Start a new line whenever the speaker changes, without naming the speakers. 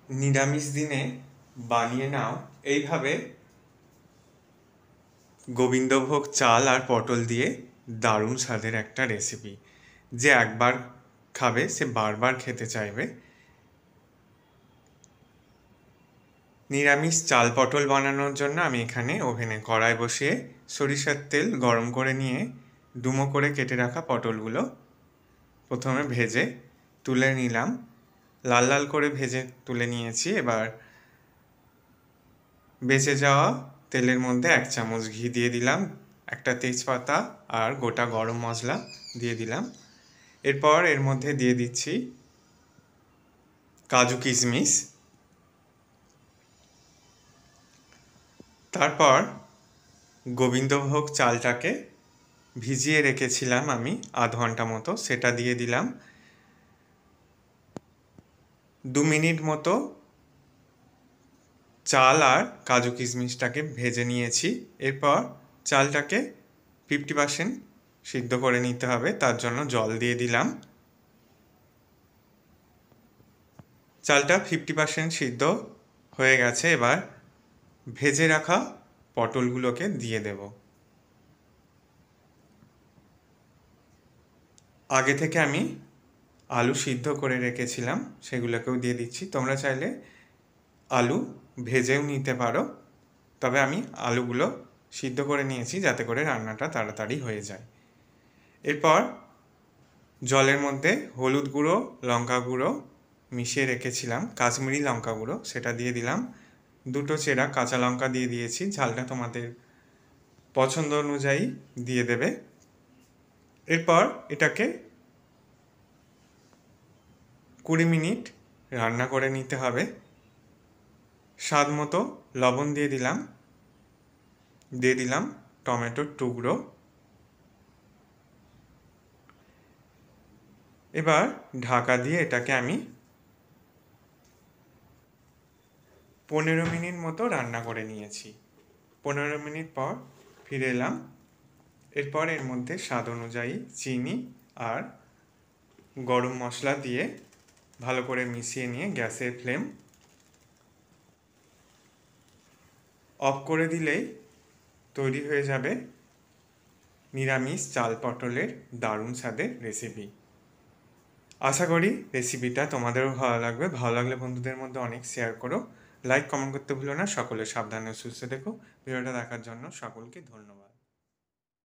নিরামিষ দিনে বানিয়ে নাও এইভাবে গোবিন্দভোগ চাল আর পটল দিয়ে দারুণ স্বাদের একটা রেসিপি। যে একবার খাবে সে বারবার খেতে চাইবে। নিরামিষ চাল পটল বানানোর জন্য আমি এখানে ওভেনে কড়াই বসিয়ে সরিষার তেল গরম করে নিয়ে ডুমো করে কেটে রাখা পটলগুলো প্রথমে ভেজে তুলে নিলাম। লাল লাল করে ভেজে তুলে নিয়েছি। এবার বেঁচে যাওয়া তেলের মধ্যে 1 চামচ ঘি দিয়ে দিলাম, একটা তেজপাতা আর গোটা গরম মশলা দিয়ে দিলাম। এরপর এর মধ্যে দিয়ে দিচ্ছি কাজু কিশমিশ। তারপর গোবিন্দভোগ চালটাকে ভিজিয়ে রেখেছিলাম আমি আধ ঘন্টা মতো, সেটা দিয়ে দিলাম। 2 মিনিট মতো চাল আর কাজু কিশমিশটাকে ভেজে নিয়েছি। এরপর চালটাকে 50% সিদ্ধ করে নিতে হবে, তার জন্য জল দিয়ে দিলাম। চালটা 50% সিদ্ধ হয়ে গেছে। এবার ভেজে রাখা পটলগুলোকে দিয়ে দেব। আগে থেকে আমি আলু সিদ্ধ করে রেখেছিলাম, সেগুলোকেও দিয়ে দিচ্ছি। তোমরা চাইলে আলু ভেজেও নিতে পারো, তবে আমি আলুগুলো সিদ্ধ করে নিয়েছি যাতে করে রান্নাটা তাড়াতাড়ি হয়ে যায়। এরপর জলের মধ্যে হলুদ গুঁড়ো, লঙ্কা গুঁড়ো মিশিয়ে রেখেছিলাম, কাশ্মীরি লঙ্কা গুঁড়ো, সেটা দিয়ে দিলাম। 2 চেরা কাঁচা লঙ্কা দিয়ে দিয়েছি, ঝালটা তোমাদের পছন্দ অনুযায়ী দিয়ে দেবে। এরপর এটাকে 20 মিনিট রান্না করে নিতে হবে। স্বাদ মতো লবণ দিয়ে দিলাম টমেটোর টুকরো। এবার ঢাকা দিয়ে এটাকে আমি 15 মিনিট মতো রান্না করে নিয়েছি। 15 মিনিট পর ফিরে এলাম। এরপর এর মধ্যে স্বাদ অনুযায়ী চিনি আর গরম মশলা দিয়ে ভালো করে মিশিয়ে নিয়ে গ্যাসের ফ্লেম অফ করে দিলেই তৈরি হয়ে যাবে নিরামিষ চাল পটলের দারুণ স্বাদের রেসিপি। আশা করি রেসিপিটা তোমাদেরও ভালো লাগবে। ভালো লাগলে বন্ধুদের মধ্যে অনেক শেয়ার করো, লাইক কমেন্ট করতে ভুলো না। সকলে সাবধানে সুস্থ থেকো। ভিডিওটা দেখার জন্য সকলকে ধন্যবাদ।